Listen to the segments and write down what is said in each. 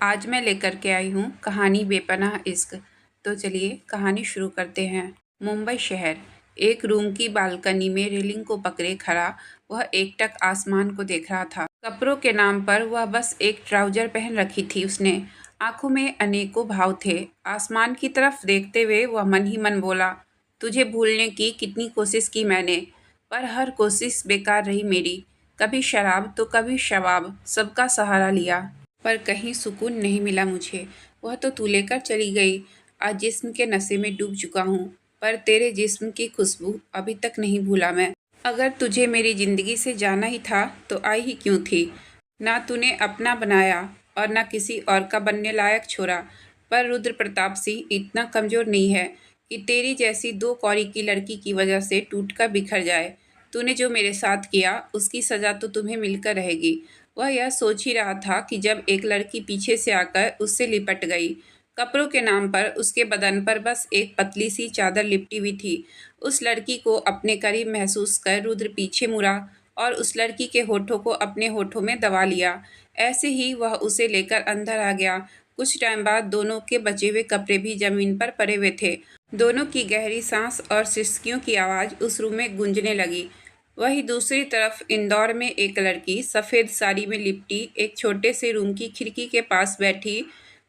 आज मैं लेकर के आई हूँ कहानी बेपनाह इश्क। तो चलिए कहानी शुरू करते हैं। मुंबई शहर। एक रूम की बालकनी में रेलिंग को पकड़े खड़ा वह एकटक आसमान को देख रहा था। कपड़ों के नाम पर वह बस एक ट्राउजर पहन रखी थी उसने। आंखों में अनेकों भाव थे। आसमान की तरफ देखते हुए वह मन ही मन बोला, तुझे भूलने की कितनी कोशिश की मैंने, पर हर कोशिश बेकार रही मेरी। कभी शराब तो कभी शबाब, सबका सहारा लिया, पर कहीं सुकून नहीं मिला मुझे। वह तो तू लेकर चली गई। आज जिस्म के नशे में डूब चुका हूँ, पर तेरे जिस्म की खुशबू अभी तक नहीं भूला मैं। अगर तुझे मेरी जिंदगी से जाना ही था तो आई ही क्यों थी। ना तूने अपना बनाया और ना किसी और का बनने लायक छोड़ा। पर रुद्र प्रताप सिंह इतना कमजोर नहीं है कि तेरी जैसी दो कौड़ी की लड़की की वजह से टूट कर बिखर जाए। तूने जो मेरे साथ किया उसकी सजा तो तुम्हें मिलकर रहेगी। वह यह सोच ही रहा था कि जब एक लड़की पीछे से आकर उससे लिपट गई। कपड़ों के नाम पर उसके बदन पर बस एक पतली सी चादर लिपटी हुई थी। उस लड़की को अपने करीब महसूस कर रुद्र पीछे मुड़ा और उस लड़की के होठों को अपने होठों में दबा लिया। ऐसे ही वह उसे लेकर अंदर आ गया। कुछ टाइम बाद दोनों के बचे हुए कपड़े भी जमीन पर पड़े हुए थे। दोनों की गहरी सांस और सिसकियों की आवाज़ उस रूम में गूंजने लगी। वहीं दूसरी तरफ इंदौर में एक लड़की सफ़ेद साड़ी में लिपटी एक छोटे से रूम की खिड़की के पास बैठी,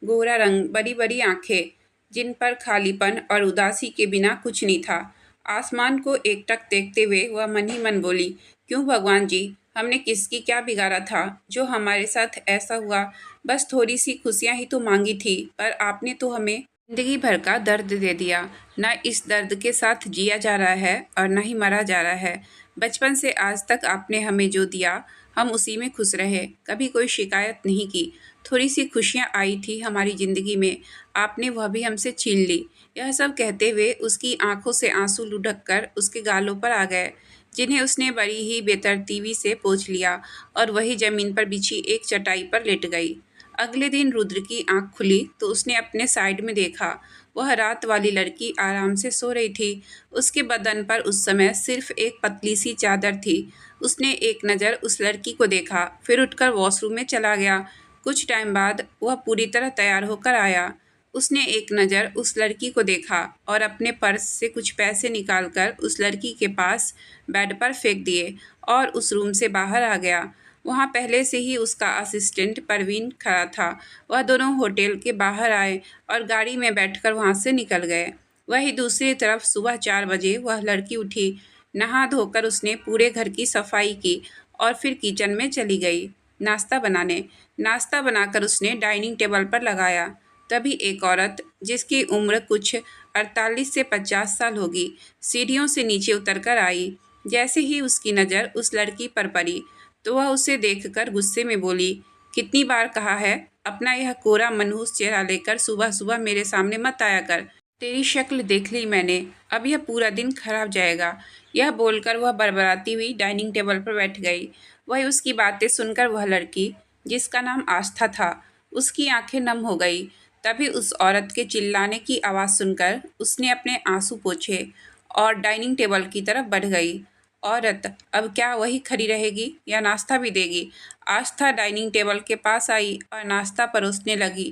गोरा रंग, बड़ी बड़ी आंखें, जिन पर खालीपन और उदासी के बिना कुछ नहीं था। आसमान को एकटक देखते हुए वह मन ही मन बोली, क्यों भगवान जी, हमने किसकी क्या बिगाड़ा था जो हमारे साथ ऐसा हुआ। बस थोड़ी सी खुशियाँ ही तो मांगी थी, पर आपने तो हमें जिंदगी भर का दर्द दे दिया। न इस दर्द के साथ जिया जा रहा है और न ही मरा जा रहा है। बचपन से आज तक आपने हमें जो दिया हम उसी में खुश रहे, कभी कोई शिकायत नहीं की। थोड़ी सी खुशियाँ आई थी हमारी ज़िंदगी में, आपने वह भी हमसे छीन ली। यह सब कहते हुए उसकी आंखों से आंसू लुढ़क कर उसके गालों पर आ गए, जिन्हें उसने बड़ी ही बेतरतीबी से पोंछ लिया और वही ज़मीन पर बिछी एक चटाई पर लेट गई। अगले दिन रुद्र की आंख खुली तो उसने अपने साइड में देखा। वह रात वाली लड़की आराम से सो रही थी। उसके बदन पर उस समय सिर्फ एक पतली सी चादर थी। उसने एक नज़र उस लड़की को देखा, फिर उठकर वॉशरूम में चला गया। कुछ टाइम बाद वह पूरी तरह तैयार होकर आया। उसने एक नज़र उस लड़की को देखा और अपने पर्स से कुछ पैसे निकालकर उस लड़की के पास बेड पर फेंक दिए और उस रूम से बाहर आ गया। वहाँ पहले से ही उसका असिस्टेंट परवीन खड़ा था। वह दोनों होटल के बाहर आए और गाड़ी में बैठकर वहाँ से निकल गए। वहीं दूसरी तरफ सुबह 4 बजे वह लड़की उठी। नहा धोकर उसने पूरे घर की सफाई की और फिर किचन में चली गई नाश्ता बनाने। नाश्ता बनाकर उसने डाइनिंग टेबल पर लगाया। तभी एक औरत, जिसकी उम्र कुछ 48 से 50 साल होगी, सीढ़ियों से नीचे उतरकर आई। जैसे ही उसकी नज़र उस लड़की पर पड़ी तो वह उसे देखकर गुस्से में बोली, कितनी बार कहा है, अपना यह कोरा मनहूस चेहरा लेकर सुबह सुबह मेरे सामने मत आया कर। तेरी शक्ल देख ली मैंने, अब यह पूरा दिन खराब जाएगा। यह बोलकर वह बड़बड़ाती हुई डाइनिंग टेबल पर बैठ गई। वही उसकी बातें सुनकर वह लड़की, जिसका नाम आस्था था, उसकी आंखें नम हो गई। तभी उस औरत के चिल्लाने की आवाज़ सुनकर उसने अपने आंसू पोंछे और डाइनिंग टेबल की तरफ बढ़ गई। औरत अब क्या वही खड़ी रहेगी या नाश्ता भी देगी। आस्था डाइनिंग टेबल के पास आई और नाश्ता परोसने लगी।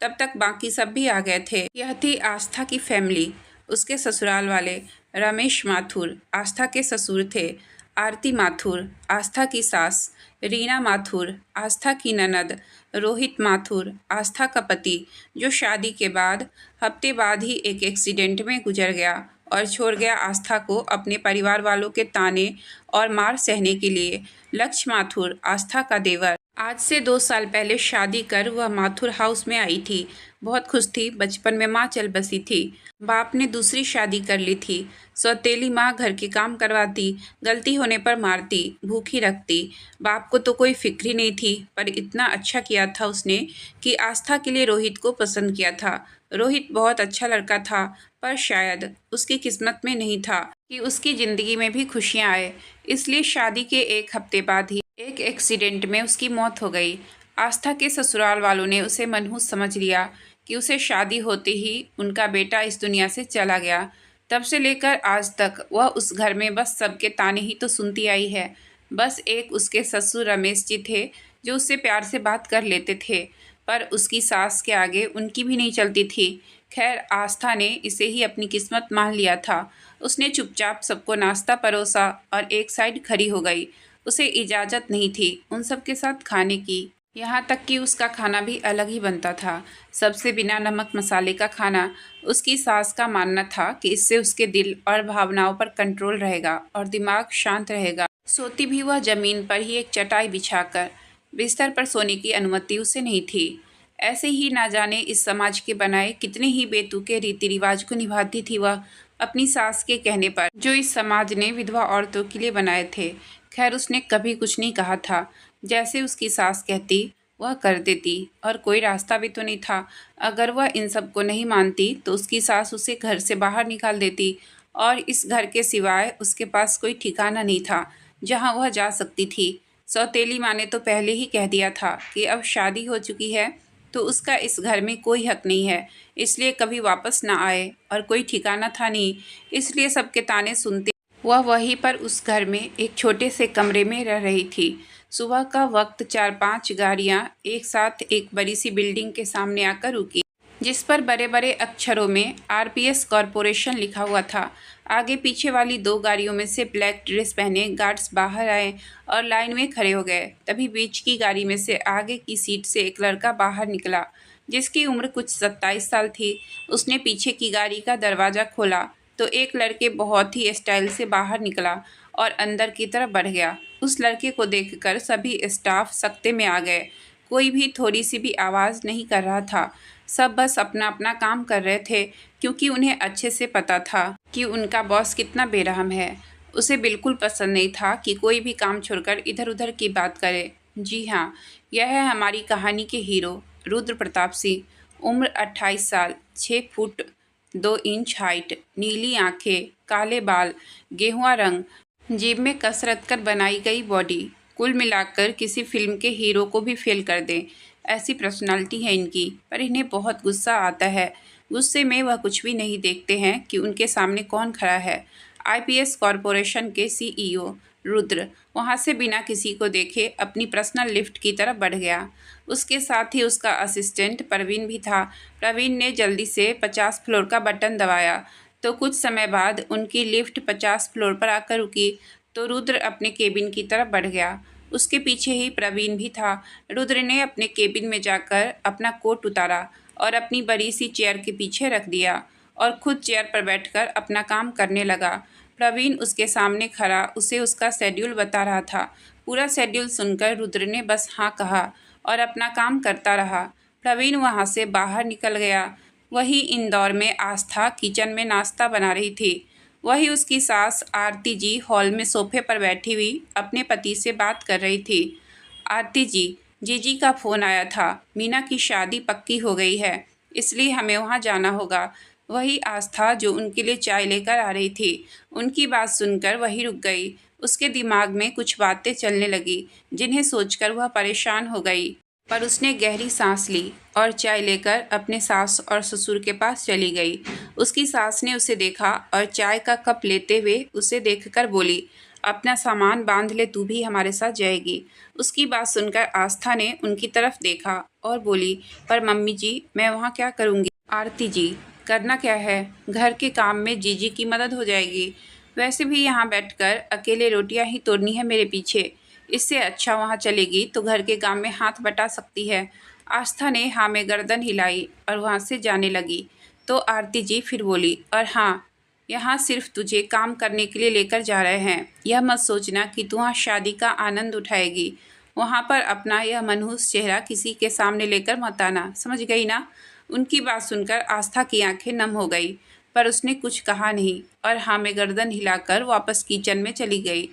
तब तक बाकी सब भी आ गए थे। यह थी आस्था की फैमिली। उसके ससुराल वाले रमेश माथुर आस्था के ससुर थे, आरती माथुर आस्था की सास, रीना माथुर आस्था की ननद, रोहित माथुर आस्था का पति, जो शादी के बाद हफ्ते बाद ही एक एक्सीडेंट में गुजर गया और छोड़ गया आस्था को अपने परिवार वालों के ताने और मार सहने के लिए। लक्ष्य माथुर आस्था का देवर। आज से 2 साल पहले शादी कर वह माथुर हाउस में आई थी। बहुत खुश थी, बचपन में माँ चल बसी थी। बाप ने दूसरी शादी कर ली थी। सौतेली माँ घर के काम करवाती, गलती होने पर मारती, भूखी रखती। बाप को तो कोई फिक्र ही नहीं थी, पर इतना अच्छा किया था उसने कि आस्था के लिए रोहित को पसंद किया था। रोहित बहुत अच्छा लड़का था, पर शायद उसकी किस्मत में नहीं था कि उसकी ज़िंदगी में भी खुशियाँ आए। इसलिए शादी के एक हफ्ते बाद ही एक एक्सीडेंट में उसकी मौत हो गई। आस्था के ससुराल वालों ने उसे मनहूस समझ लिया कि उसे शादी होते ही उनका बेटा इस दुनिया से चला गया। तब से लेकर आज तक वह उस घर में बस सबके ताने ही तो सुनती आई है। बस एक उसके ससुर रमेश जी थे, जो उससे प्यार से बात कर लेते थे। पर उसकी सास के आगे उनकी भी नहीं चलती थी। खैर, आस्था ने इसे ही अपनी किस्मत मान लिया था। उसने चुपचाप सबको नाश्ता परोसा और एक साइड खड़ी हो गई। उसे इजाज़त नहीं थी उन सब के साथ खाने की। यहाँ तक कि उसका खाना भी अलग ही बनता था, सबसे बिना नमक मसाले का खाना। उसकी सास का मानना था कि इससे उसके दिल और भावनाओं पर कंट्रोल रहेगा और दिमाग शांत रहेगा। सोती भी वह जमीन पर ही एक चटाई बिछाकर। बिस्तर पर सोने की अनुमति उसे नहीं थी। ऐसे ही ना जाने इस समाज के बनाए कितने ही बेतुके रीति रिवाज को निभाती थी वह, अपनी सास के कहने पर, जो इस समाज ने विधवा औरतों के लिए बनाए थे। खैर, उसने कभी कुछ नहीं कहा था। जैसे उसकी सास कहती वह कर देती, और कोई रास्ता भी तो नहीं था। अगर वह इन सब को नहीं मानती तो उसकी सास उसे घर से बाहर निकाल देती, और इस घर के सिवाय उसके पास कोई ठिकाना नहीं था जहाँ वह जा सकती थी। सौतेली माँ ने तो पहले ही कह दिया था कि अब शादी हो चुकी है तो उसका इस घर में कोई हक नहीं है, इसलिए कभी वापस ना आए, और कोई ठिकाना था नहीं, इसलिए सबके ताने सुनते वह वहीं पर उस घर में एक छोटे से कमरे में रह रही थी। सुबह का वक्त 4-5 गाड़ियां एक साथ एक बड़ी सी बिल्डिंग के सामने आकर रुकी, जिस पर बड़े बड़े अक्षरों में आरपीएस कॉरपोरेशन लिखा हुआ था। आगे पीछे वाली 2 गाड़ियों में से ब्लैक ड्रेस पहने गार्ड्स बाहर आए और लाइन में खड़े हो गए। तभी बीच की गाड़ी में से आगे की सीट से एक लड़का बाहर निकला, जिसकी उम्र कुछ 27 साल थी। उसने पीछे की गाड़ी का दरवाज़ा खोला तो एक लड़के बहुत ही स्टाइल से बाहर निकला और अंदर की तरफ बढ़ गया। उस लड़के को देखकर सभी स्टाफ सकते में आ गए। कोई भी थोड़ी सी भी आवाज़ नहीं कर रहा था। सब बस अपना अपना काम कर रहे थे, क्योंकि उन्हें अच्छे से पता था कि उनका बॉस कितना बेरहम है। उसे बिल्कुल पसंद नहीं था कि कोई भी काम छोड़कर इधर उधर की बात करे। जी हाँ, यह है हमारी कहानी के हीरो, रुद्र प्रताप सिंह। उम्र 28 साल, 6 फुट 2 इंच हाइट, नीली आंखें, काले बाल, गेहुआ रंग, जिम में कसरत कर बनाई गई बॉडी। कुल मिलाकर किसी फिल्म के हीरो को भी फेल कर दें, ऐसी पर्सनालिटी है इनकी। पर इन्हें बहुत गुस्सा आता है। गुस्से में वह कुछ भी नहीं देखते हैं कि उनके सामने कौन खड़ा है। आईपीएस कॉरपोरेशन के सीईओ रुद्र वहां से बिना किसी को देखे अपनी पर्सनल लिफ्ट की तरफ बढ़ गया। उसके साथ ही उसका असिस्टेंट प्रवीण भी था। प्रवीण ने जल्दी से 50 फ्लोर का बटन दबाया तो कुछ समय बाद उनकी लिफ्ट 50 फ्लोर पर आकर रुकी, तो रुद्र अपने केबिन की तरफ बढ़ गया। उसके पीछे ही प्रवीण भी था। रुद्र ने अपने केबिन में जाकर अपना कोट उतारा और अपनी बड़ी सी चेयर के पीछे रख दिया और खुद चेयर पर बैठकर अपना काम करने लगा। प्रवीण उसके सामने खड़ा उसे उसका शेड्यूल बता रहा था। पूरा शेड्यूल सुनकर रुद्र ने बस हाँ कहा और अपना काम करता रहा। प्रवीण वहाँ से बाहर निकल गया। वही इंदौर में आस्था किचन में नाश्ता बना रही थी। वही उसकी सास आरती जी हॉल में सोफे पर बैठी हुई अपने पति से बात कर रही थी। आरती जी, जीजी का फ़ोन आया था, मीना की शादी पक्की हो गई है, इसलिए हमें वहाँ जाना होगा। वही आस्था जो उनके लिए चाय लेकर आ रही थी, उनकी बात सुनकर वही रुक गई। उसके दिमाग में कुछ बातें चलने लगी जिन्हें सोचकर वह परेशान हो गई। पर उसने गहरी सांस ली और चाय लेकर अपने सास और ससुर के पास चली गई। उसकी सास ने उसे देखा और चाय का कप लेते हुए उसे देखकर बोली, अपना सामान बांध ले, तू भी हमारे साथ जाएगी। उसकी बात सुनकर आस्था ने उनकी तरफ देखा और बोली, पर मम्मी जी, मैं वहाँ क्या करूँगी? आरती जी, करना क्या है, घर के काम में जीजी की मदद हो जाएगी। वैसे भी यहाँ बैठकर अकेले रोटियाँ ही तोड़नी है मेरे पीछे, इससे अच्छा वहाँ चलेगी तो घर के काम में हाथ बटा सकती है। आस्था ने हाँ में गर्दन हिलाई और वहाँ से जाने लगी। तो आरती जी फिर बोली, और हाँ, यहाँ सिर्फ तुझे काम करने के लिए लेकर जा रहे हैं। यह मत सोचना कि तू वहाँ शादी का आनंद उठाएगी। वहाँ पर अपना यह मनहूस चेहरा किसी के सामने लेकर मत आना, समझ गई ना? उनकी बात सुनकर आस्था की आंखें नम हो गई, पर उसने कुछ कहा नहीं और हाँ में गर्दन हिलाकर वापस किचन में चली गई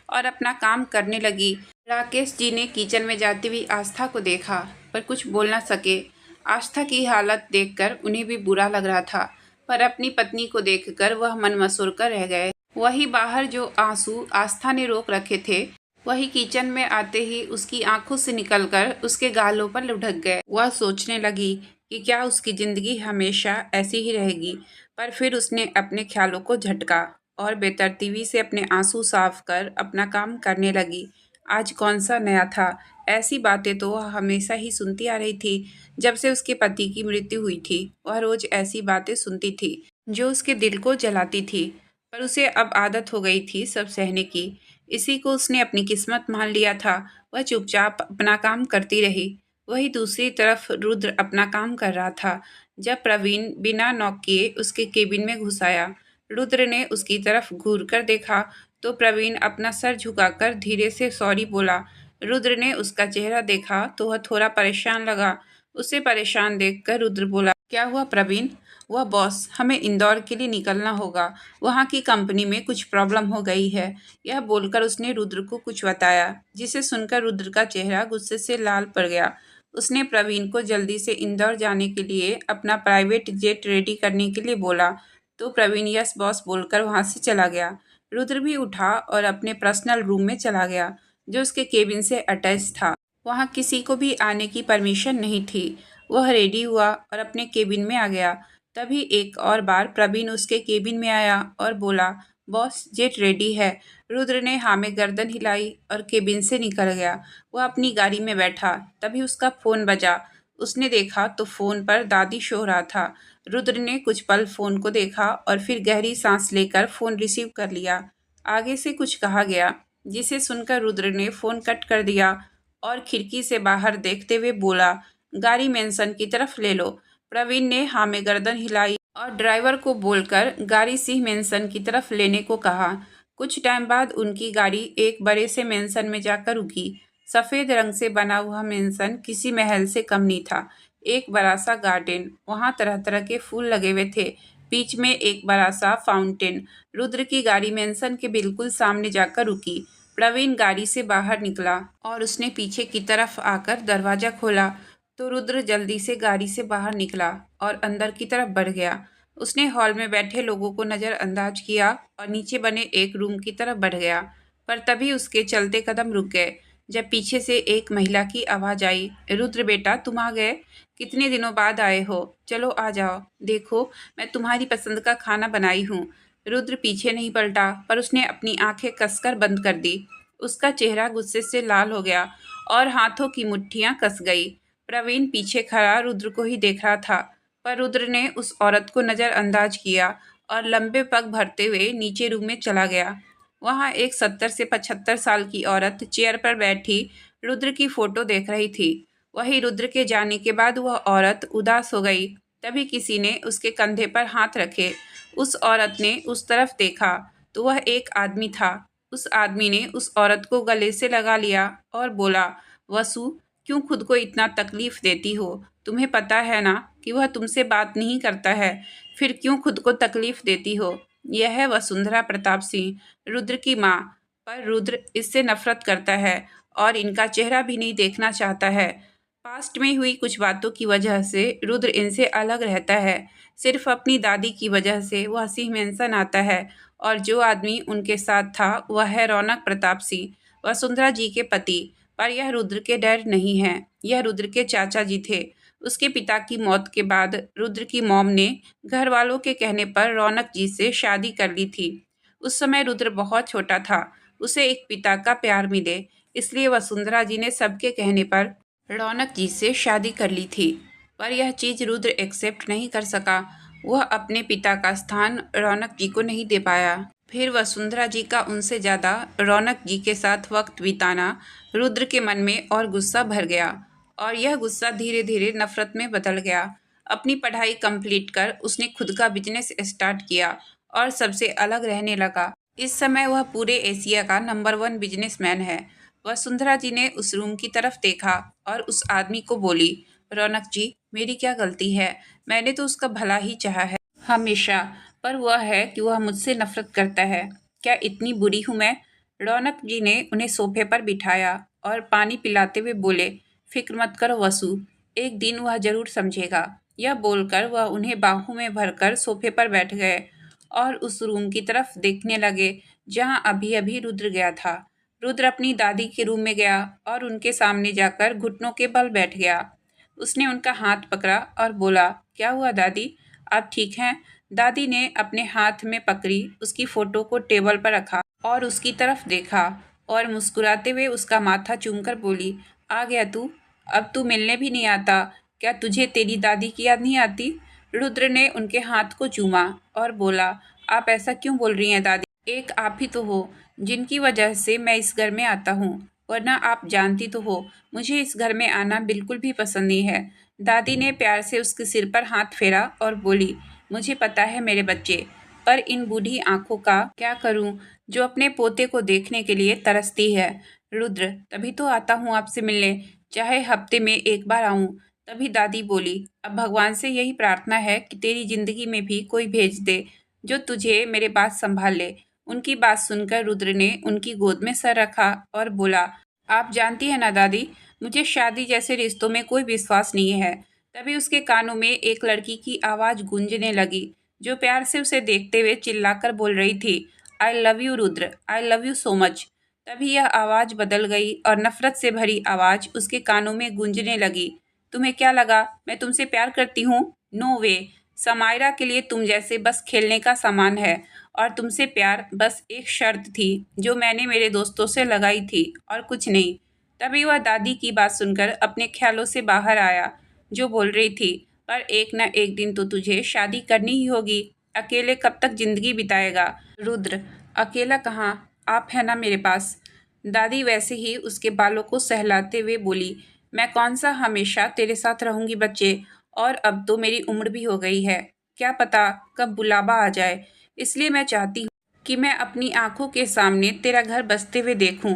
और अपना काम करने लगी। राकेश जी ने किचन में जाती हुई आस्था को देखा पर कुछ बोल ना सके। आस्था की हालत देखकर उन्हें भी बुरा लग रहा था, पर अपनी पत्नी को देखकर वह मन मसोर कर रह गए। वही बाहर जो आंसू आस्था ने रोक रखे थे, वही किचन में आते ही उसकी आंखों से निकलकर उसके गालों पर लुढ़क गए। वह सोचने लगी कि क्या उसकी जिंदगी हमेशा ऐसी ही रहेगी, पर फिर उसने अपने ख्यालों को झटका और बेतरतीबी से अपने आंसू साफ कर अपना काम करने लगी। आज कौन सा नया था ऐसी बातें तो वह हमेशा ही सुनती आ रही थी। जब से उसके पति की मृत्यु हुई थी, वह रोज ऐसी बातें सुनती थी जो उसके दिल को जलाती थी। पर उसे अब आदत हो गई थी सब सहने की। इसी को उसने अपनी किस्मत मान लिया था। वह चुपचाप अपना काम करती रही। वही दूसरी तरफ रुद्र अपना काम कर रहा था जब प्रवीण बिना नॉक किए उसके केबिन में घुस आया। रुद्र ने उसकी तरफ घूर कर देखा तो प्रवीण अपना सर झुकाकर धीरे से सॉरी बोला। रुद्र ने उसका चेहरा देखा तो वह थोड़ा परेशान लगा। उसे परेशान देखकर रुद्र बोला, क्या हुआ प्रवीण? वह बॉस, हमें इंदौर के लिए निकलना होगा। वहाँ की कंपनी में कुछ प्रॉब्लम हो गई है। यह बोलकर उसने रुद्र को कुछ बताया, जिसे सुनकर रुद्र का चेहरा गुस्से से लाल पड़ गया। उसने प्रवीण को जल्दी से इंदौर जाने के लिए अपना प्राइवेट जेट रेडी करने के लिए बोला तो प्रवीण यस बॉस बोलकर वहाँ से चला गया। रुद्र भी उठा और अपने पर्सनल रूम में चला गया जो उसके केबिन से अटैच था। वहाँ किसी को भी आने की परमिशन नहीं थी। वह रेडी हुआ और अपने केबिन में आ गया। तभी एक और बार प्रवीण उसके केबिन में आया और बोला, बॉस जेट रेडी है। रुद्र ने हाँ में गर्दन हिलाई और केबिन से निकल गया। वह अपनी गाड़ी में बैठा। तभी उसका फ़ोन बजा। उसने देखा तो फ़ोन पर दादी शो रहा था। रुद्र ने कुछ पल फ़ोन को देखा और फिर गहरी सांस लेकर फ़ोन रिसीव कर लिया। आगे से कुछ कहा गया, जिसे सुनकर रुद्र ने फ़ोन कट कर दिया और खिड़की से बाहर देखते हुए बोला, गाड़ी मेंशन की तरफ ले लो। प्रवीण ने हाँ में गर्दन हिलाई और ड्राइवर को बोलकर गाड़ी सिंह मेंशन की तरफ लेने को कहा। कुछ टाइम बाद उनकी गाड़ी एक बड़े से मेंशन में जाकर रुकी। सफ़ेद रंग से बना हुआ मेंशन किसी महल से कम नहीं था। एक बड़ा सा गार्डन, वहाँ तरह तरह के फूल लगे हुए थे। बीच में एक बड़ा सा फाउंटेन। रुद्र की गाड़ी मेंशन के बिल्कुल सामने जाकर रुकी। प्रवीण गाड़ी से बाहर निकला और उसने पीछे की तरफ आकर दरवाज़ा खोला तो रुद्र जल्दी से गाड़ी से बाहर निकला और अंदर की तरफ बढ़ गया। उसने हॉल में बैठे लोगों को नज़रअंदाज किया और नीचे बने एक रूम की तरफ बढ़ गया। पर तभी उसके चलते कदम रुक गए जब पीछे से एक महिला की आवाज़ आई, रुद्र बेटा तुम आ गए? कितने दिनों बाद आए हो? चलो आ जाओ, देखो मैं तुम्हारी पसंद का खाना बनाई हूँ। रुद्र पीछे नहीं पलटा पर उसने अपनी आंखें कसकर बंद कर दी। उसका चेहरा गुस्से से लाल हो गया और हाथों की मुट्ठियां कस गई। प्रवीण पीछे खड़ा रुद्र को ही देख रहा था, पर रुद्र ने उस औरत को नज़रअंदाज किया और लंबे पग भरते हुए नीचे रूम में चला गया। वहाँ एक 70 से 75 साल की औरत चेयर पर बैठी रुद्र की फोटो देख रही थी। वही रुद्र के जाने के बाद वह औरत उदास हो गई। तभी किसी ने उसके कंधे पर हाथ रखे। उस औरत ने उस तरफ देखा तो वह एक आदमी था। उस आदमी ने उस औरत को गले से लगा लिया और बोला, वसु क्यों खुद को इतना तकलीफ देती हो? तुम्हें पता है ना कि वह तुमसे बात नहीं करता है, फिर क्यों खुद को तकलीफ देती हो? यह है वसुंधरा प्रताप सिंह, रुद्र की माँ। पर रुद्र इससे नफरत करता है और इनका चेहरा भी नहीं देखना चाहता है। पास्ट में हुई कुछ बातों की वजह से रुद्र इनसे अलग रहता है। सिर्फ अपनी दादी की वजह से वह सिंह मेंशन आता है और जो आदमी उनके साथ था वह है रौनक प्रताप सिंह, वसुंधरा जी के पति। पर यह रुद्र के डैड नहीं है, यह रुद्र के चाचा जी थे। उसके पिता की मौत के बाद रुद्र की मॉम ने घर वालों के कहने पर रौनक जी से शादी कर ली थी। उस समय रुद्र बहुत छोटा था। उसे एक पिता का प्यार मिले, इसलिए वसुंधरा जी ने सबके कहने पर रौनक जी से शादी कर ली थी। पर यह चीज़ रुद्र एक्सेप्ट नहीं कर सका। वह अपने पिता का स्थान रौनक जी को नहीं दे पाया। फिर वसुंधरा जी का उनसे ज़्यादा रौनक जी के साथ वक्त बिताना रुद्र के मन में और गुस्सा भर गया और यह गुस्सा धीरे धीरे नफरत में बदल गया। अपनी पढ़ाई कंप्लीट कर उसने खुद का बिजनेस स्टार्ट किया और सबसे अलग रहने लगा। इस समय वह पूरे एशिया का नंबर 1 बिजनेसमैन है। वसुंधरा जी ने उस रूम की तरफ देखा और उस आदमी को बोली, रौनक जी मेरी क्या गलती है? मैंने तो उसका भला ही चाहा है हमेशा, पर वह है कि वह मुझसे नफरत करता है। क्या इतनी बुरी हूँ मैं? रौनक जी ने उन्हें सोफे पर बिठाया और पानी पिलाते हुए बोले, फिक्र मत करो वसु, एक दिन वह जरूर समझेगा। यह बोलकर वह उन्हें बाहों में भरकर सोफे पर बैठ गए और उस रूम की तरफ देखने लगे जहाँ अभी अभी रुद्र गया था। रुद्र अपनी दादी के रूम में गया और उनके सामने जाकर घुटनों के बल बैठ गया। उसने उनका हाथ पकड़ा और बोला, क्या हुआ दादी, आप ठीक हैं? दादी ने अपने हाथ में पकड़ी उसकी फोटो को टेबल पर रखा और उसकी तरफ देखा और मुस्कुराते हुए उसका माथा चूमकर बोली, आ गया तू? अब तू मिलने भी नहीं आता? क्या तुझे तेरी दादी की याद नहीं आती? रुद्र ने उनके हाथ को चूमा और बोला, आप ऐसा क्यों बोल रही हैं दादी? एक आप ही तो हो जिनकी वजह से मैं इस घर में आता हूँ, वरना आप जानती तो हो मुझे इस घर में आना बिल्कुल भी पसंद नहीं है। दादी ने प्यार से उसके सिर पर हाथ फेरा और बोली, मुझे पता है मेरे बच्चे, पर इन बूढ़ी आंखों का क्या करूं जो अपने पोते को देखने के लिए तरसती है। रुद्र, तभी तो आता हूँ आपसे मिलने, चाहे हफ्ते में एक बार आऊं। तभी दादी बोली, अब भगवान से यही प्रार्थना है कि तेरी जिंदगी में भी कोई भेज दे जो तुझे मेरे बाद संभाल ले। उनकी बात सुनकर रुद्र ने उनकी गोद में सर रखा और बोला, आप जानती हैं ना दादी, मुझे शादी जैसे रिश्तों में कोई विश्वास नहीं है। तभी उसके कानों में एक लड़की की आवाज़ गूंजने लगी, जो प्यार से उसे देखते हुए चिल्लाकर बोल रही थी, I love you Rudra, I love you so much. तभी यह आवाज़ बदल गई और नफरत से भरी आवाज़ उसके कानों में गूंजने लगी, तुम्हें क्या लगा मैं तुमसे प्यार करती हूँ? नो वे। समायरा के लिए तुम जैसे बस खेलने का सामान है, और तुमसे प्यार बस एक शर्त थी जो मैंने मेरे दोस्तों से लगाई थी, और कुछ नहीं। तभी वह दादी की बात सुनकर अपने ख्यालों से बाहर आया, जो बोल रही थी, पर एक न एक दिन तो तुझे शादी करनी ही होगी। अकेले कब तक जिंदगी बिताएगा? रुद्र, अकेला कहाँ, आप है ना मेरे पास। दादी वैसे ही उसके बालों को सहलाते हुए बोली, मैं कौन सा हमेशा तेरे साथ रहूंगी बच्चे, और अब तो मेरी उम्र भी हो गई है, क्या पता कब बुलावा आ जाए। इसलिए मैं चाहती हूँ कि मैं अपनी आंखों के सामने तेरा घर बसते हुए देखूं,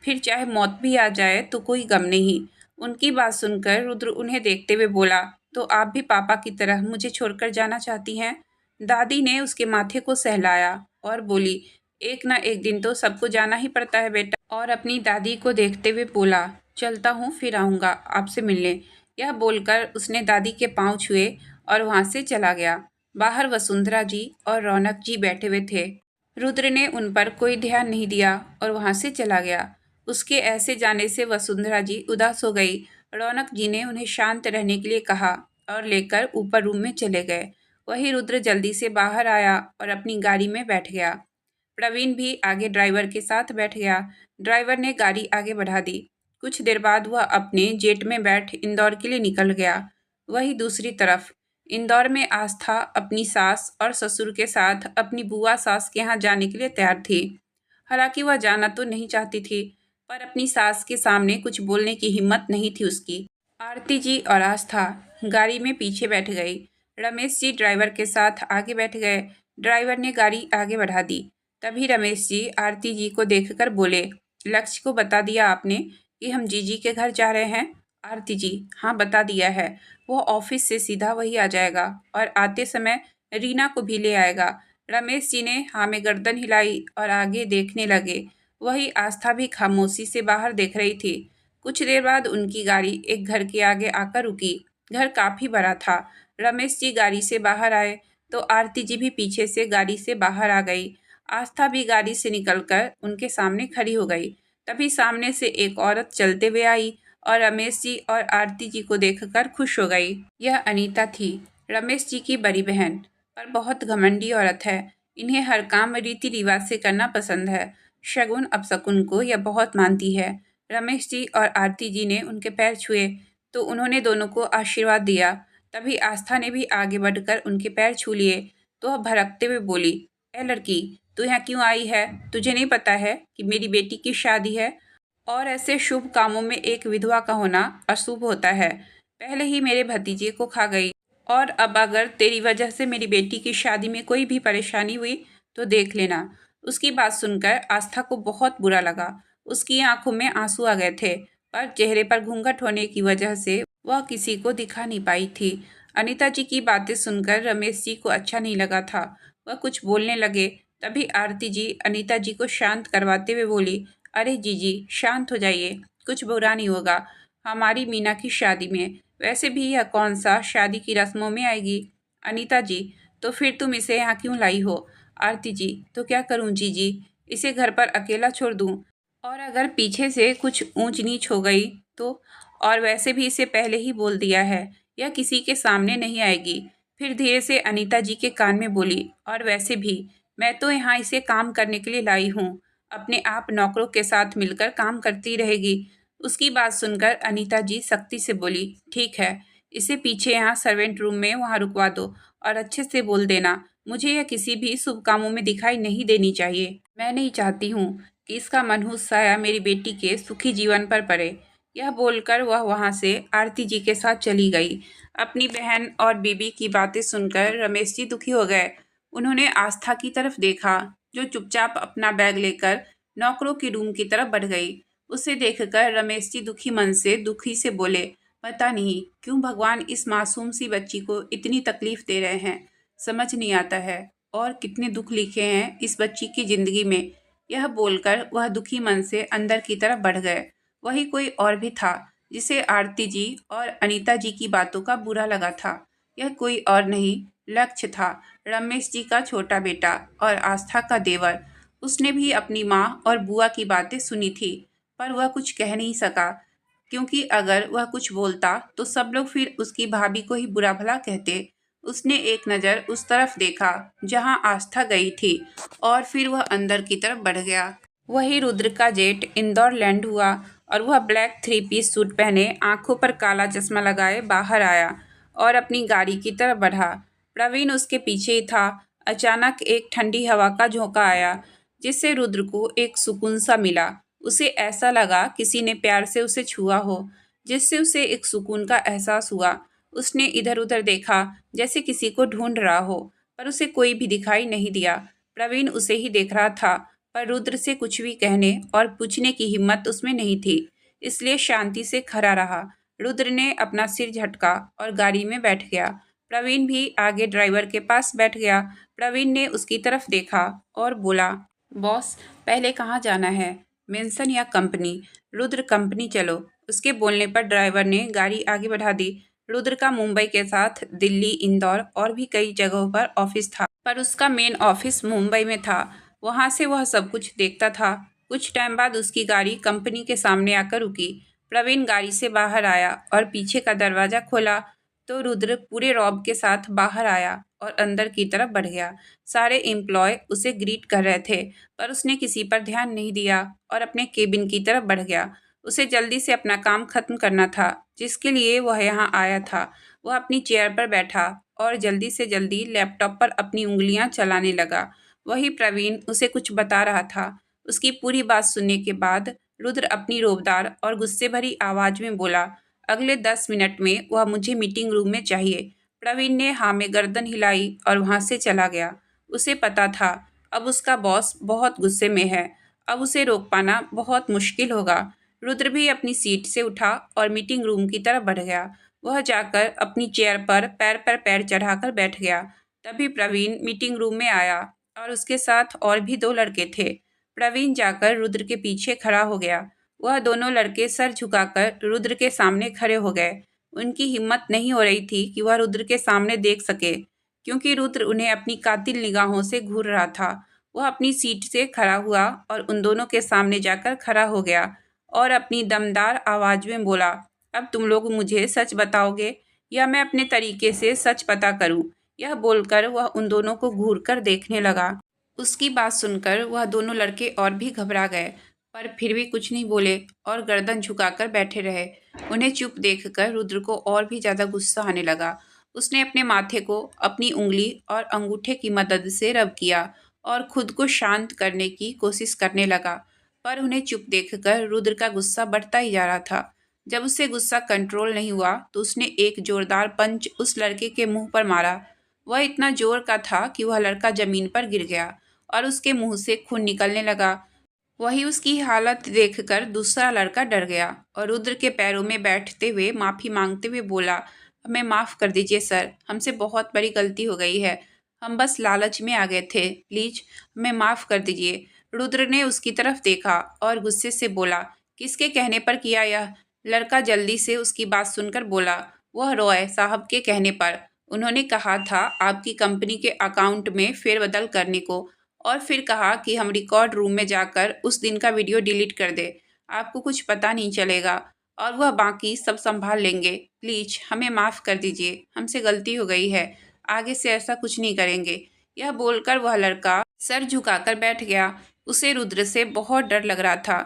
फिर चाहे मौत भी आ जाए तो कोई गम नहीं। उनकी बात सुनकर रुद्र उन्हें देखते हुए बोला, तो आप भी पापा की तरह मुझे छोड़कर जाना चाहती हैं? दादी ने उसके माथे को सहलाया और बोली, एक ना एक दिन तो सबको जाना ही पड़ता है बेटा। और अपनी दादी को देखते हुए बोला, चलता हूँ, फिर आऊँगा आपसे मिलने। यह बोलकर उसने दादी के पाँव छुए और वहाँ से चला गया। बाहर वसुंधरा जी और रौनक जी बैठे हुए थे। रुद्र ने उन पर कोई ध्यान नहीं दिया और वहाँ से चला गया। उसके ऐसे जाने से वसुंधरा जी उदास हो गई। रौनक जी ने उन्हें शांत रहने के लिए कहा और लेकर ऊपर रूम में चले गए। वही रुद्र जल्दी से बाहर आया और अपनी गाड़ी में बैठ गया। प्रवीण भी आगे ड्राइवर के साथ बैठ गया। ड्राइवर ने गाड़ी आगे बढ़ा दी। कुछ देर बाद वह अपने जेट में बैठ इंदौर के लिए निकल गया। वही दूसरी तरफ इंदौर में आस्था अपनी सास और ससुर के साथ अपनी बुआ सास के यहाँ जाने के लिए तैयार थी। हालांकि वह जाना तो नहीं चाहती थी, पर अपनी सास के सामने कुछ बोलने की हिम्मत नहीं थी उसकी। आरती जी और आस्था गाड़ी में पीछे बैठ गई। रमेश जी ड्राइवर के साथ आगे बैठ गए। ड्राइवर ने गाड़ी आगे बढ़ा दी। तभी रमेश जी आरती जी को देखकर बोले, लक्ष्य को बता दिया आपने कि हम जीजी के घर जा रहे हैं? आरती जी, हाँ बता दिया है, वो ऑफिस से सीधा वही आ जाएगा और आते समय रीना को भी ले आएगा। रमेश जी ने हाँ में गर्दन हिलाई और आगे देखने लगे। वही आस्था भी खामोशी से बाहर देख रही थी। कुछ देर बाद उनकी गाड़ी एक घर के आगे आकर रुकी। घर काफी बड़ा था। रमेश जी गाड़ी से बाहर आए तो आरती जी भी पीछे से गाड़ी से बाहर आ गई। आस्था भी गाड़ी से निकलकर उनके सामने खड़ी हो गई। तभी सामने से एक औरत चलते हुए आई और रमेश जी और आरती जी को देखकर खुश हो गई। यह अनीता थी, रमेश जी की बड़ी बहन, पर बहुत घमंडी औरत है। इन्हें हर काम रीति रिवाज से करना पसंद है। शगुन अपशकुन को यह बहुत मानती है। रमेश जी और आरती जी ने उनके पैर छुए तो उन्होंने दोनों को आशीर्वाद दिया। तभी आस्था ने भी आगे बढ़कर उनके पैर छू लिए तो वह भड़कते हुए बोली, ए लड़की, तू यहाँ क्यों आई है? तुझे नहीं पता है कि मेरी बेटी की शादी है, और ऐसे शुभ कामों में एक विधवा का होना अशुभ होता है। पहले ही मेरे भतीजे को खा गई, और अब अगर तेरी वजह से मेरी बेटी की शादी में कोई भी परेशानी हुई तो देख लेना। उसकी बात सुनकर आस्था को बहुत बुरा लगा। उसकी आंखों में आंसू आ गए थे, पर चेहरे पर घूंघट होने की वजह से वह किसी को दिखा नहीं पाई थी। अनीता जी की बातें सुनकर रमेश जी को अच्छा नहीं लगा था। वह कुछ बोलने लगे। तभी आरती जी अनीता जी को शांत करवाते हुए बोली, अरे जीजी, शांत हो जाइए, कुछ बुरा नहीं होगा हमारी मीना की शादी में। वैसे भी यह कौन सा शादी की रस्मों में आएगी। अनीता जी, तो फिर तुम इसे यहाँ क्यों लाई हो? आरती जी, तो क्या करूँ जीजी, इसे घर पर अकेला छोड़ दूँ? और अगर पीछे से कुछ ऊंच नीच हो गई तो? और वैसे भी इसे पहले ही बोल दिया है, यह किसी के सामने नहीं आएगी। फिर धीरे से अनीता जी के कान में बोली, और वैसे भी मैं तो यहाँ इसे काम करने के लिए लाई हूँ, अपने आप नौकरों के साथ मिलकर काम करती रहेगी। उसकी बात सुनकर अनीता जी सख्ती से बोली, ठीक है, इसे पीछे यहाँ सर्वेंट रूम में वहाँ रुकवा दो और अच्छे से बोल देना, मुझे यह किसी भी शुभ कामों में दिखाई नहीं देनी चाहिए। मैं नहीं चाहती हूँ कि इसका मनहूस साया मेरी बेटी के सुखी जीवन पर पड़े। यह बोलकर वह वहाँ से आरती जी के साथ चली गई। अपनी बहन और बीबी की बातें सुनकर रमेश जी दुखी हो गए। उन्होंने आस्था की तरफ देखा, जो चुपचाप अपना बैग लेकर नौकरों की रूम की तरफ बढ़ गई। उसे देखकर रमेश जी दुखी से बोले, पता नहीं क्यों भगवान इस मासूम सी बच्ची को इतनी तकलीफ दे रहे हैं, समझ नहीं आता है। और कितने दुख लिखे हैं इस बच्ची की जिंदगी में। यह बोलकर वह दुखी मन से अंदर की तरफ बढ़ गए। वही कोई और भी था जिसे आरती जी और अनीता जी की बातों का बुरा लगा था। यह कोई और नहीं, लक्ष्य था, रमेश जी का छोटा बेटा और आस्था का देवर। उसने भी अपनी माँ और बुआ की बातें सुनी थी, पर वह कुछ कह नहीं सका, क्योंकि अगर वह कुछ बोलता तो सब लोग फिर उसकी भाभी को ही बुरा भला कहते। उसने एक नज़र उस तरफ देखा जहां आस्था गई थी और फिर वह अंदर की तरफ बढ़ गया। वही रुद्र का जेट इंदौर लैंड हुआ और वह ब्लैक 3 पीस सूट पहने, आंखों पर काला चश्मा लगाए बाहर आया और अपनी गाड़ी की तरफ बढ़ा। प्रवीण उसके पीछे ही था। अचानक एक ठंडी हवा का झोंका आया, जिससे रुद्र को एक सुकून सा मिला। उसे ऐसा लगा किसी ने प्यार से उसे छुआ हो, जिससे उसे एक सुकून का एहसास हुआ। उसने इधर उधर देखा जैसे किसी को ढूंढ रहा हो, पर उसे कोई भी दिखाई नहीं दिया। प्रवीण उसे ही देख रहा था, पर रुद्र से कुछ भी कहने और पूछने की हिम्मत उसमें नहीं थी, इसलिए शांति से खड़ा रहा। रुद्र ने अपना सिर झटका और गाड़ी में बैठ गया। प्रवीण भी आगे ड्राइवर के पास बैठ गया। प्रवीण ने उसकी तरफ देखा और बोला, बॉस, पहले कहाँ जाना है, मेंशन या कंपनी? रुद्र, कंपनी चलो। उसके बोलने पर ड्राइवर ने गाड़ी आगे बढ़ा दी। रुद्र का मुंबई के साथ दिल्ली, इंदौर और भी कई जगहों पर ऑफिस था, पर उसका मेन ऑफिस मुंबई में था। वहां से वह सब कुछ देखता था। कुछ टाइम बाद उसकी गाड़ी कंपनी के सामने आकर रुकी। प्रवीण गाड़ी से बाहर आया और पीछे का दरवाजा खोला तो रुद्र पूरे रौब के साथ बाहर आया और अंदर की तरफ बढ़ गया। सारे एम्प्लॉय उसे ग्रीट कर रहे थे, पर उसने किसी पर ध्यान नहीं दिया और अपने केबिन की तरफ बढ़ गया। उसे जल्दी से अपना काम खत्म करना था, जिसके लिए वह यहाँ आया था। वह अपनी चेयर पर बैठा और जल्दी से जल्दी लैपटॉप पर अपनी उंगलियां चलाने लगा। वही प्रवीण उसे कुछ बता रहा था। उसकी पूरी बात सुनने के बाद रुद्र अपनी रोबदार और गुस्से भरी आवाज में बोला, अगले 10 मिनट में वह मुझे मीटिंग रूम में चाहिए। प्रवीण ने हाँ में गर्दन हिलाई और वहां से चला गया। उसे पता था अब उसका बॉस बहुत गुस्से में है, अब उसे रोक पाना बहुत मुश्किल होगा। रुद्र भी अपनी सीट से उठा और मीटिंग रूम की तरफ बढ़ गया। वह जाकर अपनी चेयर पर पैर चढ़ाकर बैठ गया। तभी प्रवीण मीटिंग रूम में आया और उसके साथ और भी 2 लड़के थे। प्रवीण जाकर रुद्र के पीछे खड़ा हो गया। वह दोनों लड़के सर झुकाकर रुद्र के सामने खड़े हो गए। उनकी हिम्मत नहीं हो रही थी कि वह रुद्र के सामने देख सके, क्योंकि रुद्र उन्हें अपनी कातिल निगाहों से घूर रहा था। वह अपनी सीट से खड़ा हुआ और उन दोनों के सामने जाकर खड़ा हो गया और अपनी दमदार आवाज में बोला, अब तुम लोग मुझे सच बताओगे या मैं अपने तरीके से सच पता करूं? यह बोलकर वह उन दोनों को घूर कर देखने लगा। उसकी बात सुनकर वह दोनों लड़के और भी घबरा गए, पर फिर भी कुछ नहीं बोले और गर्दन झुकाकर बैठे रहे। उन्हें चुप देखकर रुद्र को और भी ज्यादा गुस्सा आने लगा। उसने अपने माथे को अपनी उंगली और अंगूठे की मदद से रब किया और खुद को शांत करने की कोशिश करने लगा, पर उन्हें चुप देखकर रुद्र का गुस्सा बढ़ता ही जा रहा था। जब उससे गुस्सा कंट्रोल नहीं हुआ तो उसने एक जोरदार पंच उस लड़के के मुंह पर मारा। वह इतना जोर का था कि वह लड़का जमीन पर गिर गया और उसके मुंह से खून निकलने लगा। वही उसकी हालत देखकर दूसरा लड़का डर गया और रुद्र के पैरों में बैठते हुए माफी मांगते हुए बोला, हमें माफ कर दीजिए सर, हमसे बहुत बड़ी गलती हो गई है, हम बस लालच में आ गए थे, प्लीज हमें माफ कर दीजिए। रुद्र ने उसकी तरफ देखा और गुस्से से बोला, किसके कहने पर किया यह? लड़का जल्दी से उसकी बात सुनकर बोला, वह रॉय साहब के कहने पर। उन्होंने कहा था आपकी कंपनी के अकाउंट में फेरबदल करने को, और फिर कहा कि हम रिकॉर्ड रूम में जाकर उस दिन का वीडियो डिलीट कर दे, आपको कुछ पता नहीं चलेगा और वह बाकी सब संभाल लेंगे। प्लीज हमें माफ़ कर दीजिए, हमसे गलती हो गई है, आगे से ऐसा कुछ नहीं करेंगे। यह बोलकर वह लड़का सर झुकाकर बैठ गया। उसे रुद्र से बहुत डर लग रहा था।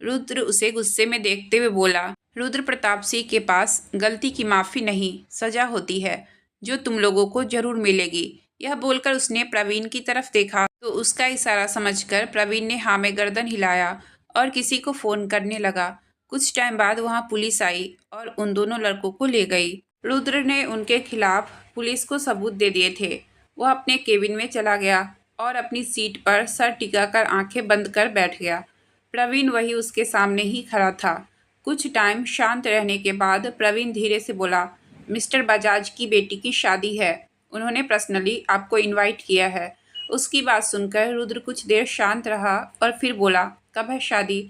रुद्र उसे गुस्से में देखते हुए बोला, रुद्र प्रताप सिंह के पास गलती की माफी नहीं, सजा होती है, जो तुम लोगों को जरूर मिलेगी। यह बोलकर उसने प्रवीण की तरफ देखा तो उसका इशारा समझकर प्रवीण ने हाँ में गर्दन हिलाया और किसी को फोन करने लगा। कुछ टाइम बाद वहां पुलिस आई और उन दोनों लड़कों को ले गई। रुद्र ने उनके खिलाफ पुलिस को सबूत दे दिए थे। वह अपने केबिन में चला गया और अपनी सीट पर सर टिकाकर आंखें बंद कर बैठ गया। प्रवीण वही उसके सामने ही खड़ा था। कुछ टाइम शांत रहने के बाद प्रवीण धीरे से बोला, मिस्टर बजाज की बेटी की शादी है, उन्होंने पर्सनली आपको इनवाइट किया है। उसकी बात सुनकर रुद्र कुछ देर शांत रहा और फिर बोला, कब है शादी?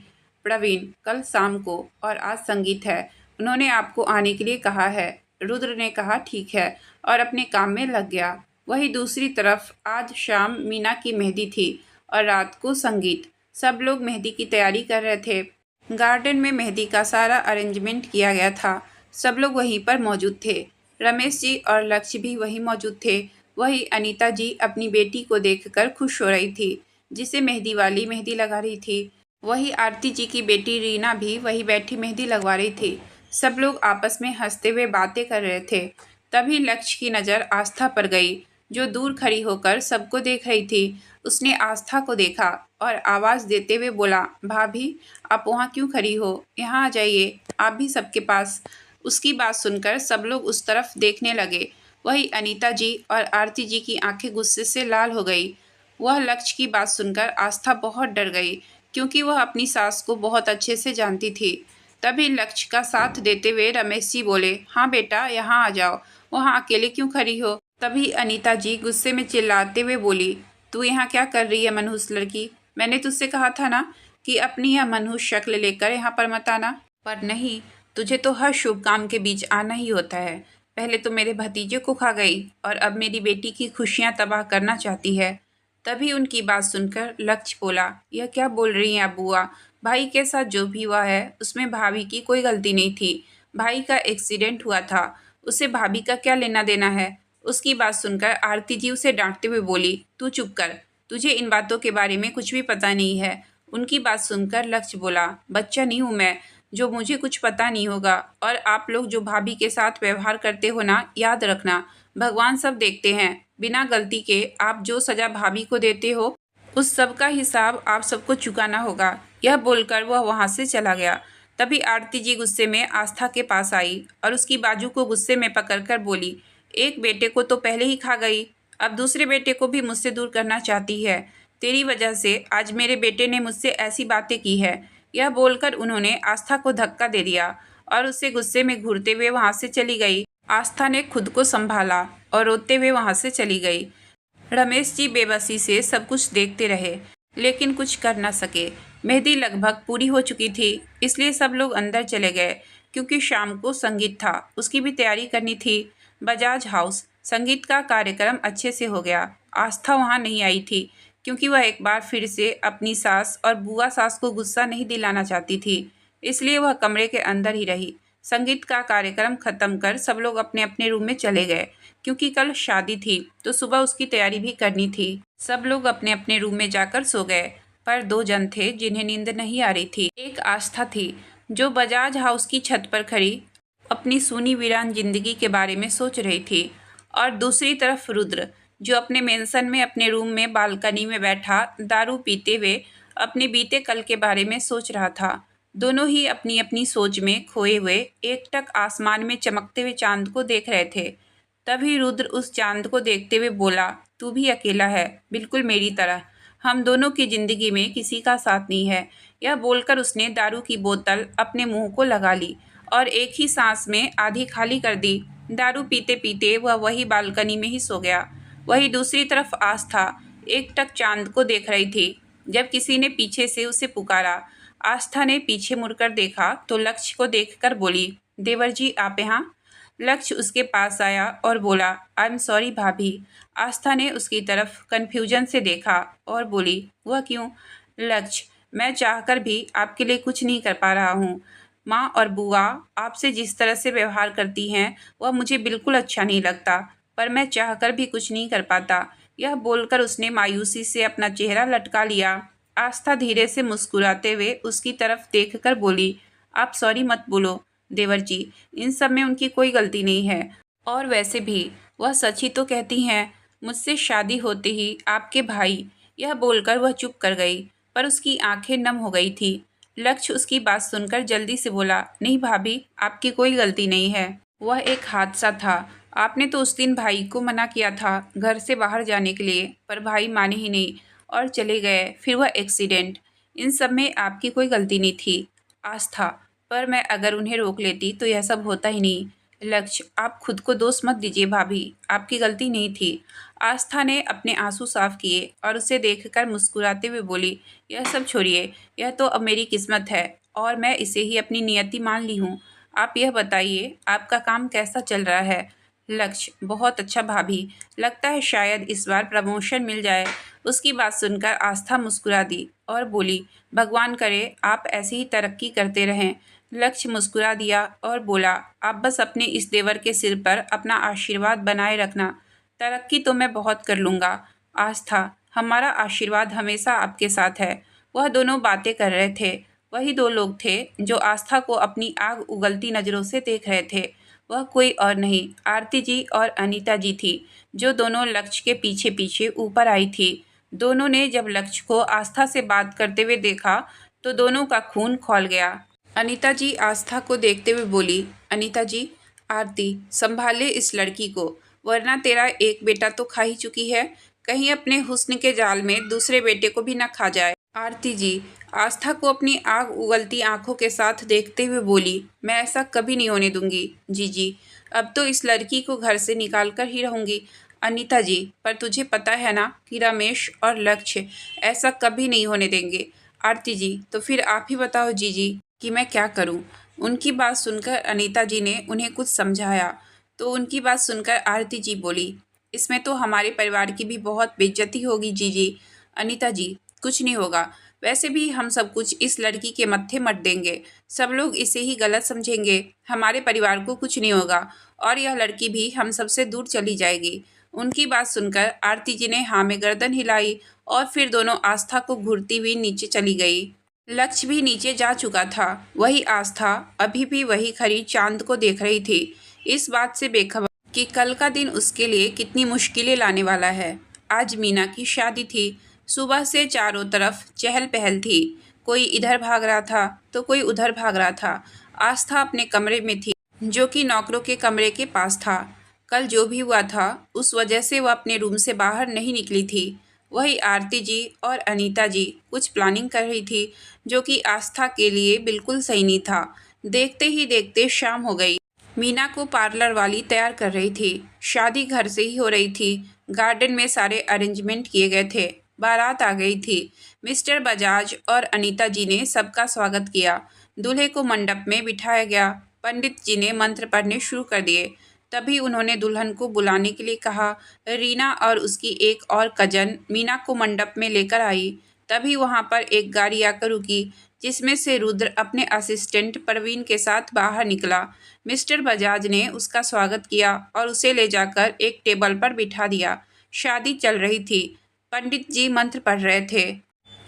प्रवीण, कल शाम को, और आज संगीत है, उन्होंने आपको आने के लिए कहा है। रुद्र ने कहा ठीक है और अपने काम में लग गया। वही दूसरी तरफ आज शाम मीना की मेहंदी थी और रात को संगीत। सब लोग मेहंदी की तैयारी कर रहे थे। गार्डन में मेहंदी का सारा अरेंजमेंट किया गया था। सब लोग वहीं पर मौजूद थे। रमेश जी और लक्ष्य भी वहीं मौजूद थे। वही अनीता जी अपनी बेटी को देखकर खुश हो रही थी, जिसे मेहंदी वाली मेहंदी लगा रही थी। वही आरती जी की बेटी रीना भी वही बैठी मेहंदी लगवा रही थी। सब लोग आपस में हंसते हुए बातें कर रहे थे। तभी लक्ष्य की नज़र आस्था पर गई, जो दूर खड़ी होकर सबको देख रही थी। उसने आस्था को देखा और आवाज़ देते हुए बोला, भाभी, आप वहाँ क्यों खड़ी हो? यहाँ आ जाइए, आप भी सबके पास। उसकी बात सुनकर सब लोग उस तरफ देखने लगे। वही अनीता जी और आरती जी की आंखें गुस्से से लाल हो गई। वह लक्ष्य की बात सुनकर आस्था बहुत डर गई, क्योंकि वह अपनी सास को बहुत अच्छे से जानती थी। तभी लक्ष्य का साथ देते हुए रमेश जी बोले, हाँ बेटा, यहाँ आ जाओ, वहाँ अकेले क्यों खड़ी हो? तभी अनीता जी गुस्से में चिल्लाते हुए बोली, तू यहाँ क्या कर रही है मनहूस लड़की? मैंने तुझसे कहा था ना कि अपनी यह मनहूस शक्ल लेकर यहाँ पर मत आना। पर नहीं, तुझे तो हर शुभ काम के बीच आना ही होता है। पहले तो मेरे भतीजे को खा गई और अब मेरी बेटी की खुशियाँ तबाह करना चाहती है। तभी उनकी बात सुनकर लक्ष्य बोला, यह क्या बोल रही हैं बुआ? भाई के साथ जो भी हुआ है उसमें भाभी की कोई गलती नहीं थी। भाई का एक्सीडेंट हुआ था, उसे भाभी का क्या लेना देना है? उसकी बात सुनकर आरती जी उसे डांटते हुए बोली, तू चुप कर, तुझे इन बातों के बारे में कुछ भी पता नहीं है। उनकी बात सुनकर लक्ष्य बोला, बच्चा नहीं हूँ मैं जो मुझे कुछ पता नहीं होगा। और आप लोग जो भाभी के साथ व्यवहार करते हो ना, याद रखना, भगवान सब देखते हैं। बिना गलती के आप जो सजा भाभी को देते हो, उस सब का हिसाब आप सबको चुकाना होगा। यह बोलकर वह वहां से चला गया। तभी आरती जी गुस्से में आस्था के पास आई और उसकी बाजू को गुस्से में पकड़कर बोली, एक बेटे को तो पहले ही खा गई, अब दूसरे बेटे को भी मुझसे दूर करना चाहती है। तेरी वजह से आज मेरे बेटे ने मुझसे ऐसी बातें की है। यह बोलकर उन्होंने आस्था को धक्का दे दिया और उससे गुस्से में घूरते हुए वहां से चली गई। आस्था ने खुद को संभाला और रोते हुए वहां से चली गई। रमेश जी बेबसी से सब कुछ देखते रहे, लेकिन कुछ कर न सके। मेहंदी लगभग पूरी हो चुकी थी, इसलिए सब लोग अंदर चले गए, क्योंकि शाम को संगीत था, उसकी भी तैयारी करनी थी। बजाज हाउस संगीत का कार्यक्रम अच्छे से हो गया। आस्था वहां नहीं आई थी, क्योंकि वह एक बार फिर से अपनी सास और बुआ सास को गुस्सा नहीं दिलाना चाहती थी, इसलिए वह कमरे के अंदर ही रही। संगीत का कार्यक्रम खत्म कर सब लोग अपने अपने रूम में चले गए, क्योंकि कल शादी थी तो सुबह उसकी तैयारी भी करनी थी। सब लोग अपने अपने रूम में जाकर सो गए, पर दो जन थे जिन्हें नींद नहीं आ रही थी। एक आस्था थी, जो बजाज हाउस की छत पर खड़ी अपनी सूनी वीरान जिंदगी के बारे में सोच रही थी, और दूसरी तरफ रुद्र, जो अपने मेंशन में अपने रूम में बालकनी में बैठा दारू पीते हुए अपने बीते कल के बारे में सोच रहा था। दोनों ही अपनी अपनी सोच में खोए हुए एकटक आसमान में चमकते हुए चांद को देख रहे थे। तभी रुद्र उस चांद को देखते हुए बोला, तू भी अकेला है, बिल्कुल मेरी तरह। हम दोनों की जिंदगी में किसी का साथ नहीं है। यह बोलकर उसने दारू की बोतल अपने मुंह को लगा ली और एक ही सांस में आधी खाली कर दी। दारू पीते पीते वह वही बालकनी में ही सो गया। वही दूसरी तरफ आस्था एकटक चांद को देख रही थी, जब किसी ने पीछे से उसे पुकारा। आस्था ने पीछे मुड़कर देखा तो लक्ष्य को देखकर बोली, देवर जी आप यहाँ? लक्ष्य उसके पास आया और बोला, आई एम सॉरी भाभी। आस्था ने उसकी तरफ कन्फ्यूजन से देखा और बोली, वह क्यों? लक्ष्य, मैं चाहकर भी आपके लिए कुछ नहीं कर पा रहा हूँ। माँ और बुआ आपसे जिस तरह से व्यवहार करती हैं वह मुझे बिल्कुल अच्छा नहीं लगता, पर मैं चाहकर भी कुछ नहीं कर पाता। यह बोलकर उसने मायूसी से अपना चेहरा लटका लिया आस्था धीरे से मुस्कुराते हुए उसकी तरफ देखकर बोली, आप सॉरी मत बोलो देवर जी, इन सब में उनकी कोई गलती नहीं है। और वैसे भी वह सच ही तो कहती हैं, मुझसे शादी होते ही आपके भाई। यह बोलकर वह चुप कर गई, पर उसकी आंखें नम हो गई थी। लक्ष्य उसकी बात सुनकर जल्दी से बोला, नहीं भाभी, आपकी कोई गलती नहीं है, वह एक हादसा था। आपने तो उस दिन भाई को मना किया था घर से बाहर जाने के लिए, पर भाई माने ही नहीं और चले गए। फिर वह एक्सीडेंट, इन सब में आपकी कोई गलती नहीं थी आस्था, पर मैं अगर उन्हें रोक लेती तो यह सब होता ही नहीं। लक्ष्य, आप खुद को दोष मत दीजिए भाभी, आपकी गलती नहीं थी। आस्था ने अपने आंसू साफ किए और उसे देखकर मुस्कुराते हुए बोली, यह सब छोड़िए, यह तो अब मेरी किस्मत है और मैं इसे ही अपनी नियति मान ली हूँ। आप यह बताइए, आपका काम कैसा चल रहा है? लक्ष्य, बहुत अच्छा भाभी, लगता है शायद इस बार प्रमोशन मिल जाए। उसकी बात सुनकर आस्था मुस्कुरा दी और बोली, भगवान करे आप ऐसी ही तरक्की करते रहें। लक्ष्य मुस्कुरा दिया और बोला, आप बस अपने इस देवर के सिर पर अपना आशीर्वाद बनाए रखना, तरक्की तो मैं बहुत कर लूँगा। आस्था, हमारा आशीर्वाद हमेशा आपके साथ है। वह दोनों बातें कर रहे थे। वही दो लोग थे जो आस्था को अपनी आग उगलती नज़रों से देख रहे थे। वह कोई और नहीं, आरती जी और अनीता जी थी, जो दोनों लक्ष्य के पीछे पीछे ऊपर आई थी। दोनों ने जब लक्ष्य को आस्था से बात करते हुए देखा तो दोनों का खून खौल गया। अनीता जी आस्था को देखते हुए बोली, अनीता जी, आरती, संभाले इस लड़की को, वरना तेरा एक बेटा तो खा ही चुकी है, कहीं अपने हुस्न के जाल में दूसरे बेटे को भी न खा जाए। आरती जी आस्था को अपनी आग उगलती आंखों के साथ देखते हुए बोली, मैं ऐसा कभी नहीं होने दूंगी जीजी, अब तो इस लड़की को घर से निकाल कर ही रहूंगी। अनीता जी, पर तुझे पता है ना कि रमेश और लक्ष्य ऐसा कभी नहीं होने देंगे। आरती जी, तो फिर आप ही बताओ जीजी कि मैं क्या करूं? उनकी बात सुनकर अनीता जी ने उन्हें कुछ समझाया तो उनकी बात सुनकर आरती जी बोली, इसमें तो हमारे परिवार की भी बहुत बेइज्जती होगी जीजी। अनीता जी, कुछ नहीं होगा, वैसे भी हम सब कुछ इस लड़की के मत्थे मत देंगे, सब लोग इसे ही गलत समझेंगे, हमारे परिवार को कुछ नहीं होगा और यह लड़की भी हम सबसे दूर चली जाएगी। उनकी बात सुनकर आरती जी ने हाँ में गर्दन हिलाई और फिर दोनों आस्था को घूरती हुई नीचे चली गई। लक्ष्य भी नीचे जा चुका था। वही आस्था अभी भी वही खरी चांद को देख रही थी, इस बात से बेखबर कि कल का दिन उसके लिए कितनी मुश्किलें लाने वाला है। आज मीना की शादी थी। सुबह से चारों तरफ चहल पहल थी, कोई इधर भाग रहा था तो कोई उधर भाग रहा था। आस्था अपने कमरे में थी, जो कि नौकरों के कमरे के पास था। कल जो भी हुआ था उस वजह से वह अपने रूम से बाहर नहीं निकली थी। वही आरती जी और अनीता जी कुछ प्लानिंग कर रही थी, जो कि आस्था के लिए बिल्कुल सही नहीं था। देखते ही देखते शाम हो गई। मीना को पार्लर वाली तैयार कर रही थी। शादी घर से ही हो रही थी। गार्डन में सारे अरेंजमेंट किए गए थे। बारात आ गई थी। मिस्टर बजाज और अनीता जी ने सबका स्वागत किया। दूल्हे को मंडप में बिठाया गया। पंडित जी ने मंत्र पढ़ने शुरू कर दिए। तभी उन्होंने दुल्हन को बुलाने के लिए कहा। रीना और उसकी एक और कजन मीना को मंडप में लेकर आई। तभी वहां पर एक गाड़ी आकर रुकी, जिसमें से रुद्र अपने असिस्टेंट प्रवीण के साथ बाहर निकला। मिस्टर बजाज ने उसका स्वागत किया और उसे ले जाकर एक टेबल पर बिठा दिया। शादी चल रही थी। पंडित जी मंत्र पढ़ रहे थे।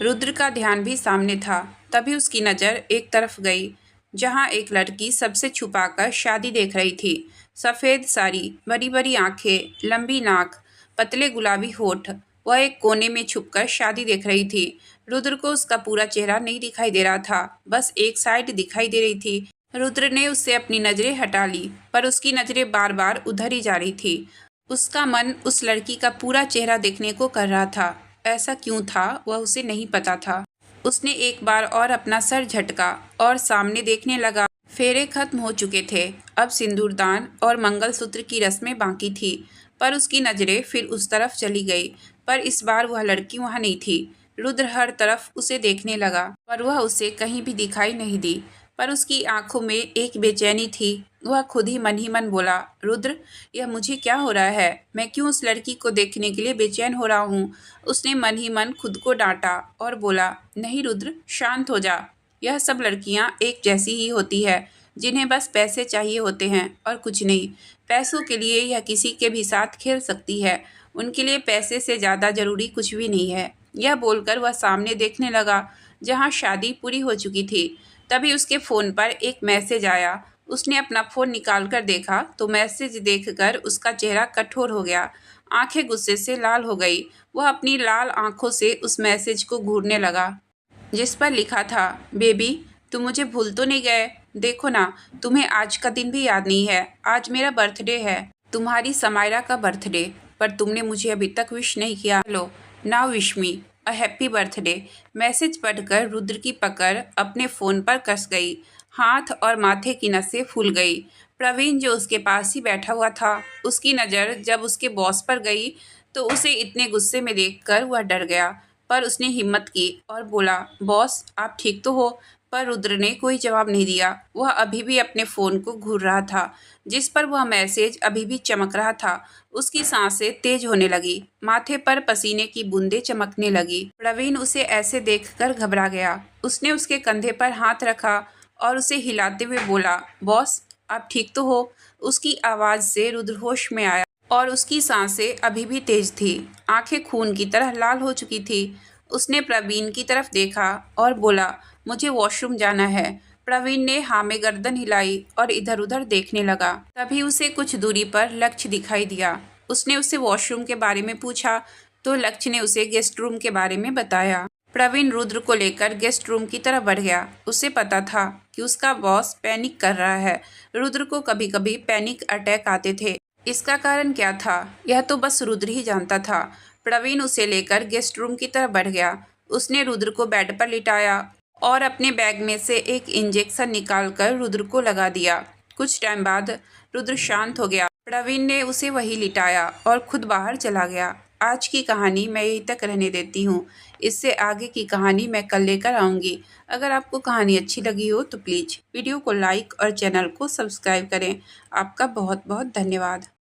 रुद्र का ध्यान भी सामने था। तभी उसकी नज़र एक तरफ गई, जहां एक लड़की सबसे छुपाकर शादी देख रही थी। सफ़ेद साड़ी, बड़ी बड़ी आंखें, लंबी नाक, पतले गुलाबी होठ। वह एक कोने में छुपकर शादी देख रही थी। रुद्र को उसका पूरा चेहरा नहीं दिखाई दे रहा था, बस एक साइड दिखाई दे रही थी। रुद्र ने उससे अपनी नज़रें हटा ली, पर उसकी नज़रें बार बार उधर ही जा रही थी। उसका मन उस लड़की का पूरा चेहरा देखने को कर रहा था। ऐसा क्यों था वह उसे नहीं पता था। उसने एक बार और अपना सर झटका और सामने देखने लगा। फेरे खत्म हो चुके थे। अब सिंदूरदान और मंगलसूत्र की रस्में बाकी थी, पर उसकी नज़रें फिर उस तरफ चली गई, पर इस बार वह लड़की वहाँ नहीं थी। रुद्र हर तरफ उसे देखने लगा, पर वह उसे कहीं भी दिखाई नहीं दी। पर उसकी आंखों में एक बेचैनी थी। वह खुद ही मन बोला, रुद्र, यह मुझे क्या हो रहा है? मैं क्यों उस लड़की को देखने के लिए बेचैन हो रहा हूँ? उसने मन ही मन खुद को डांटा और बोला, नहीं रुद्र, शांत हो जा। यह सब लड़कियाँ एक जैसी ही होती है, जिन्हें बस पैसे चाहिए होते हैं और कुछ नहीं। पैसों के लिए यह किसी के भी साथ खेल सकती है। उनके लिए पैसे से ज़्यादा ज़रूरी कुछ भी नहीं है। यह बोलकर वह सामने देखने लगा जहाँ शादी पूरी हो चुकी थी। तभी उसके फ़ोन पर एक मैसेज आया। उसने अपना फ़ोन निकाल कर देखा तो मैसेज देखकर उसका चेहरा कठोर हो गया। आंखें गुस्से से लाल हो गई। वह अपनी लाल आंखों से उस मैसेज को घूरने लगा जिस पर लिखा था, बेबी तुम मुझे भूल तो नहीं गए? देखो ना, तुम्हें आज का दिन भी याद नहीं है। आज मेरा बर्थडे है, तुम्हारी समायरा का बर्थडे, पर तुमने मुझे अभी तक विश नहीं किया। लो now wish me a happy birthday. Message पढ़कर रुद्र की पकड़ अपने फ़ोन पर कस गई। हाथ और माथे की नसें फूल गई। प्रवीण जो उसके पास ही बैठा हुआ था, उसकी नज़र जब उसके बॉस पर गई तो उसे इतने गुस्से में देखकर वह डर गया। पर उसने हिम्मत की और बोला, बॉस आप ठीक तो हो? पर रुद्र ने कोई जवाब नहीं दिया। वह अभी भी अपने फ़ोन को घूर रहा था जिस पर वह मैसेज अभी भी चमक रहा था। उसकी सांसें तेज होने लगी, माथे पर पसीने की बूंदें चमकने लगी। प्रवीण उसे ऐसे देखकर घबरा गया। उसने उसके कंधे पर हाथ रखा और उसे हिलाते हुए बोला, बॉस आप ठीक तो हो? उसकी आवाज़ से रुद्र होश में आया और उसकी सांसें अभी भी तेज थी। आंखें खून की तरह लाल हो चुकी थी। उसने प्रवीण की तरफ देखा और बोला, मुझे वॉशरूम जाना है। प्रवीण ने हाँ में गर्दन हिलाई और इधर उधर देखने लगा। तभी उसे कुछ दूरी पर लक्ष्य दिखाई दिया। उसने उससे वॉशरूम के बारे में पूछा तो लक्ष्य ने उसे गेस्ट रूम के बारे में बताया। प्रवीण रुद्र को लेकर गेस्ट रूम की तरफ बढ़ गया। उसे पता था कि उसका बॉस पैनिक कर रहा है। रुद्र को कभी कभी पैनिक अटैक आते थे। इसका कारण क्या था, यह तो बस रुद्र ही जानता था। प्रवीण उसे लेकर गेस्ट रूम की तरफ बढ़ गया। उसने रुद्र को बेड पर लिटाया और अपने बैग में से एक इंजेक्शन निकालकर रुद्र को लगा दिया। कुछ टाइम बाद रुद्र शांत हो गया। प्रवीण ने उसे वहीं लिटाया और खुद बाहर चला गया। आज की कहानी मैं यहीं तक रहने देती हूँ। इससे आगे की कहानी मैं कल लेकर आऊँगी। अगर आपको कहानी अच्छी लगी हो तो प्लीज़ वीडियो को लाइक और चैनल को सब्सक्राइब करें। आपका बहुत बहुत धन्यवाद।